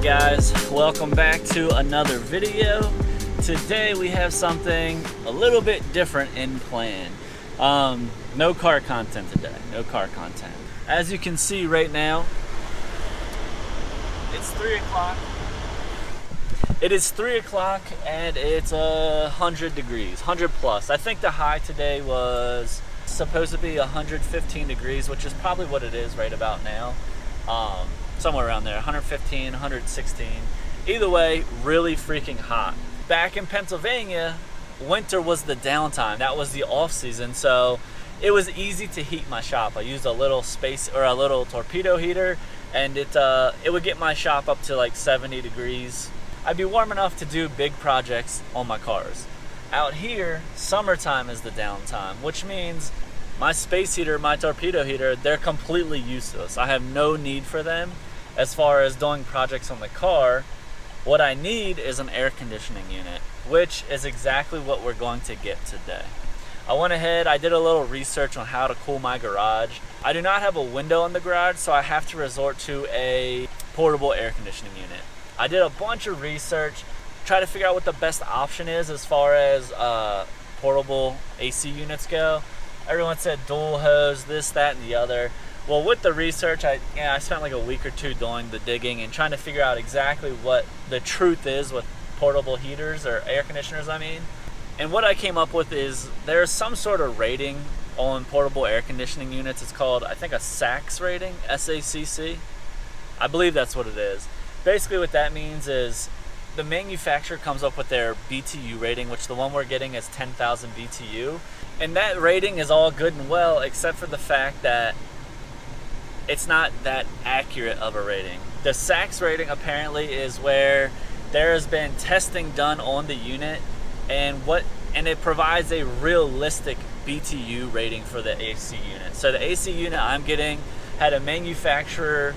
Alright guys, welcome back to another video. Today we have something a little bit different in plan. No car content today, no car content. As you can see right now, it's 3 o'clock. It is 3 o'clock and it's 100 degrees, 100 plus. I think the high today was supposed to be 115 degrees, which is probably what it is right about now. Somewhere around there, 115, 116. Either way, really freaking hot. Back in Pennsylvania, winter was the downtime. That was the off season, so it was easy to heat my shop. I used a little a little torpedo heater, and it would get my shop up to like 70 degrees. I'd be warm enough to do big projects on my cars. Out here, summertime is the downtime, which means my space heater, my torpedo heater, they're completely useless. I have no need for them as far as doing projects on the car. What I need is an air conditioning unit, which is exactly what we're going to get today. I went ahead, I did a little research on how to cool my garage. I do not have a window in the garage, so I have to resort to a portable air conditioning unit. I did a bunch of research, try to figure out what the best option is as far as portable AC units go. Everyone said dual hose, this, that, and the other. Well, with the research, I spent like a week or two doing the digging and trying to figure out exactly what the truth is with portable heaters, or air conditioners, I mean. And what I came up with is there's some sort of rating on portable air conditioning units. It's called, I think, a SACC rating, S-A-C-C. I believe that's what it is. Basically what that means is the manufacturer comes up with their BTU rating, which the one we're getting is 10,000 BTU. And that rating is all good and well, except for the fact that it's not that accurate of a rating. The SACC rating apparently is where there has been testing done on the unit, and it provides a realistic BTU rating for the AC unit. So the AC unit I'm getting had a manufacturer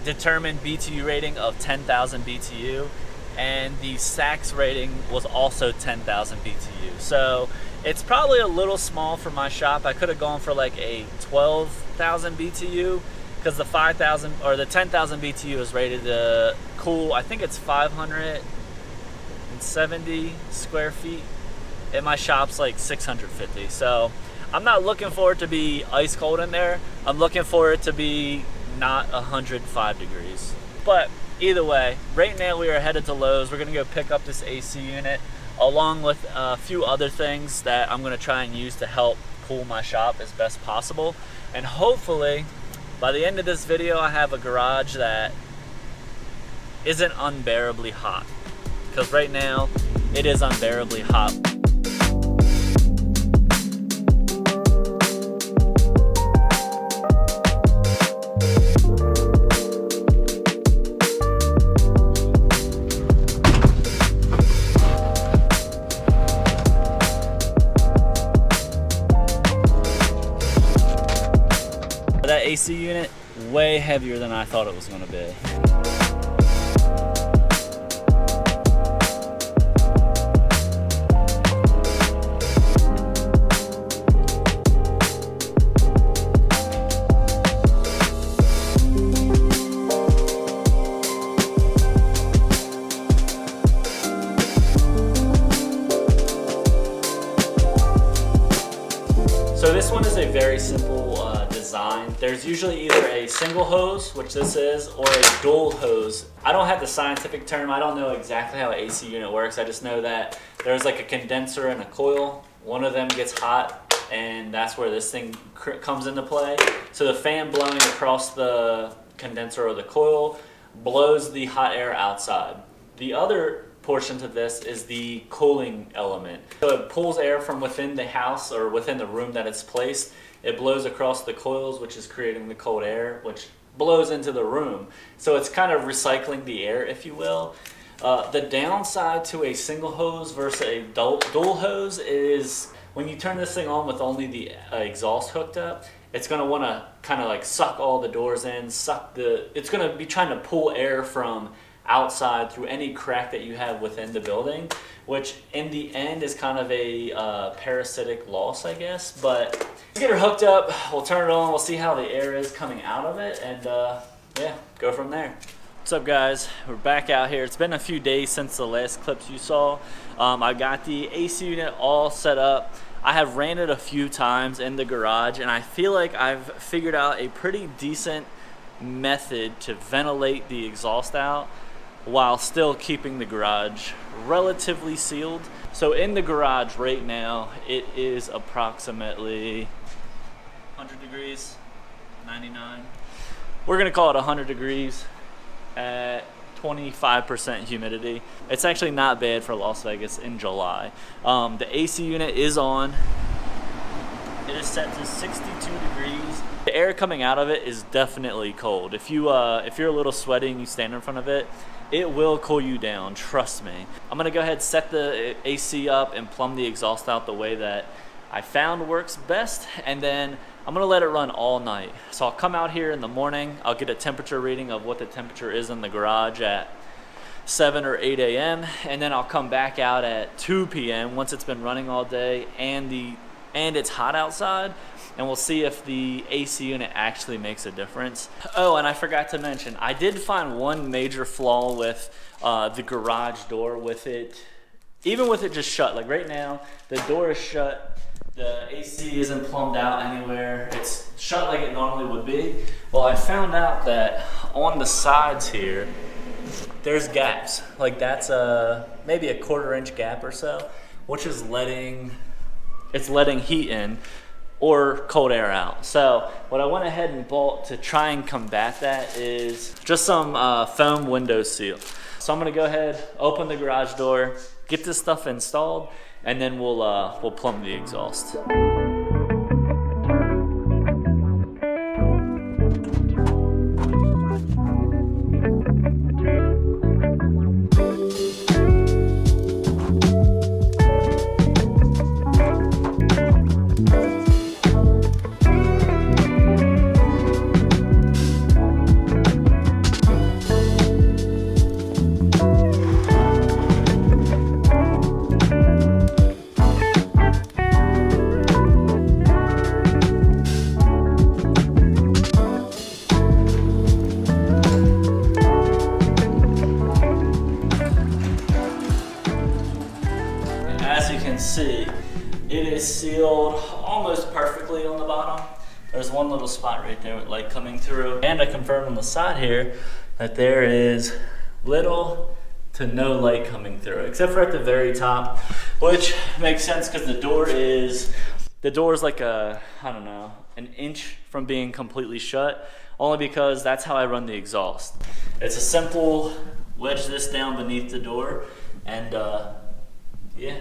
determined BTU rating of 10,000 BTU, and the SACC rating was also 10,000 BTU. So it's probably a little small for my shop. I could have gone for like a 12,000 BTU, because the 5,000 or the 10,000 BTU is rated to cool, I think it's 570 square feet, and my shop's like 650. So I'm not looking for it to be ice cold in there. I'm looking for it to be not 105 degrees. But either way, right now we are headed to Lowe's. We're gonna go pick up this AC unit along with a few other things that I'm gonna try and use to help cool my shop as best possible. And hopefully by the end of this video I have a garage that isn't unbearably hot, because right now it is unbearably hot. That AC unit, way heavier than I thought it was going to be. So this one is a very simple design. There's usually either a single hose, which this is, or a dual hose. I don't have the scientific term. I don't know exactly how an AC unit works. I just know that there's like a condenser and a coil. One of them gets hot, and that's where this thing comes into play. So the fan blowing across the condenser or the coil blows the hot air outside. The other portion to this is the cooling element. So it pulls air from within the house or within the room that it's placed. It blows across the coils, which is creating the cold air, which blows into the room. So it's kind of recycling the air, if you will. The downside to a single hose versus a dual hose is when you turn this thing on with only the exhaust hooked up, it's going to want to kind of like suck all the doors in, it's going to be trying to pull air from outside through any crack that you have within the building, which in the end is kind of a parasitic loss, I guess. But let's get her hooked up, we'll turn it on, we'll see how the air is coming out of it, and yeah, go from there. What's up, guys? We're back out here. It's been a few days since the last clips you saw. I got the AC unit all set up. I have ran it a few times in the garage, and I feel like I've figured out a pretty decent method to ventilate the exhaust out while still keeping the garage relatively sealed. So in the garage right now, it is approximately 100 degrees, 99. We're gonna call it 100 degrees at 25% humidity. It's actually not bad for Las Vegas in July. The AC unit is on. It is set to 62 degrees. The air coming out of it is definitely cold. If you're a little sweaty and you stand in front of it, it will cool you down, trust me. I'm gonna go ahead, set the AC up and plumb the exhaust out the way that I found works best, and then I'm gonna let it run all night. So I'll come out here in the morning, I'll get a temperature reading of what the temperature is in the garage at 7 or 8 a.m. and then I'll come back out at 2 p.m. once it's been running all day and it's hot outside, and we'll see if the AC unit actually makes a difference. Oh, and I forgot to mention, I did find one major flaw with the garage door with it, even with it just shut. Like right now, the door is shut, the AC isn't plumbed out anywhere, it's shut like it normally would be. Well, I found out that on the sides here, there's gaps. Like that's maybe a 1/4 inch gap or so, which is letting heat in or cold air out. So what I went ahead and bought to try and combat that is just some foam window seal. So I'm gonna go ahead, open the garage door, get this stuff installed, and then we'll plumb the exhaust. See, it is sealed almost perfectly on the bottom. There's one little spot right there with light coming through, and I confirmed on the side here that there is little to no light coming through, except for at the very top, which makes sense because the door is like I don't know, an inch from being completely shut, only because that's how I run the exhaust. It's a simple wedge this down beneath the door, and yeah,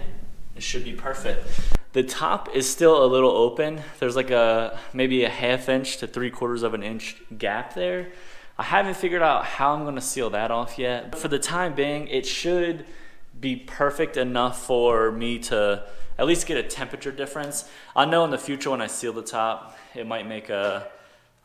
it should be perfect. The top is still a little open. There's like maybe a 1/2 inch to 3/4 of an inch gap there. I haven't figured out how I'm gonna seal that off yet. But for the time being, it should be perfect enough for me to at least get a temperature difference. I know in the future when I seal the top, it might make a,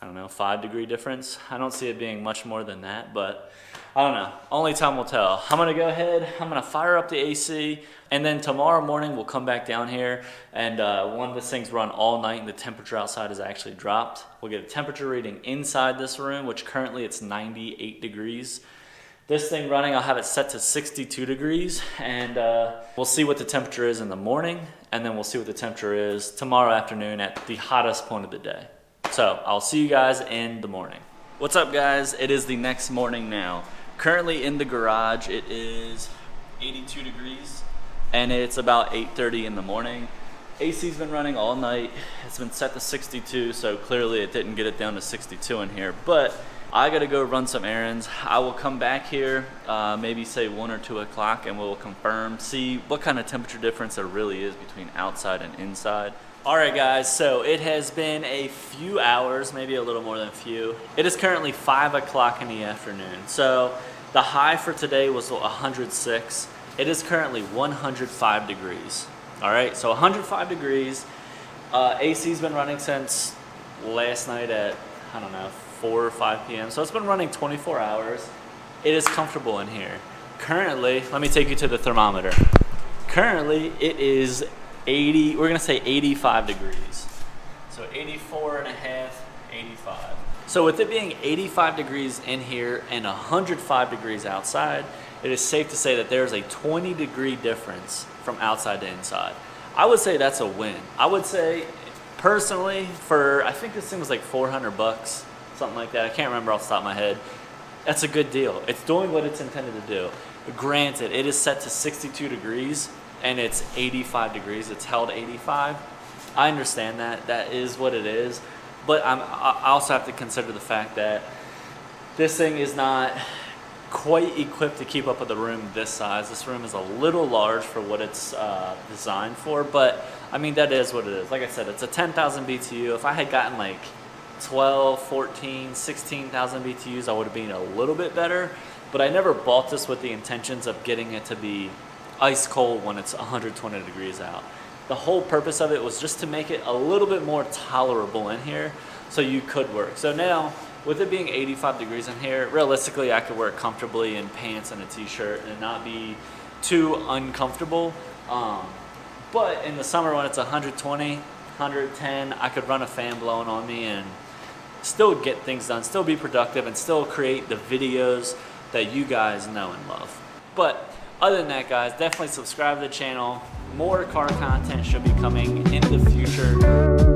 I don't know, 5-degree difference. I don't see it being much more than that, but I don't know. Only time will tell. I'm gonna go ahead, I'm gonna fire up the AC, and then tomorrow morning we'll come back down here, and one of the things run all night and the temperature outside is actually dropped. We'll get a temperature reading inside this room, which currently it's 98 degrees. This thing running, I'll have it set to 62 degrees, and we'll see what the temperature is in the morning, and then we'll see what the temperature is tomorrow afternoon at the hottest point of the day. So I'll see you guys in the morning. What's up, guys? It is the next morning now. Currently in the garage, it is 82 degrees, and it's about 8:30 in the morning. AC's been running all night. It's been set to 62, so clearly it didn't get it down to 62 in here, but I gotta go run some errands. I will come back here, maybe say 1 or 2 o'clock, and we'll confirm, see what kind of temperature difference there really is between outside and inside. All right, guys, so it has been a few hours, maybe a little more than a few. It is currently 5 o'clock in the afternoon. So the high for today was 106. It is currently 105 degrees. All right, so 105 degrees. AC's been running since last night at, I don't know, 4 or 5 p.m. So it's been running 24 hours. It is comfortable in here. Currently, let me take you to the thermometer. Currently, it is 80, we're gonna say 85 degrees. So 84 and a half, 85. So with it being 85 degrees in here and 105 degrees outside, it is safe to say that there's a 20-degree difference from outside to inside. I would say that's a win. I would say, personally, I think this thing was like 400 bucks, something like that. I can't remember off the top of my head. That's a good deal. It's doing what it's intended to do. Granted, it is set to 62 degrees and it's 85 degrees. It's held 85. I understand that. That is what it is. But I also have to consider the fact that this thing is not quite equipped to keep up with a room this size. This room is a little large for what it's designed for, but I mean, that is what it is. Like I said, it's a 10,000 BTU. If I had gotten like 12, 14, 16,000 BTUs, I would have been a little bit better, but I never bought this with the intentions of getting it to be ice cold when it's 120 degrees out. The whole purpose of it was just to make it a little bit more tolerable in here so you could work. So now, with it being 85 degrees in here, realistically I could work comfortably in pants and a t-shirt and not be too uncomfortable. But in the summer when it's 120, 110, I could run a fan blowing on me and still get things done, still be productive, and still create the videos that you guys know and love. But other than that, guys, definitely subscribe to the channel. More car content should be coming in the future.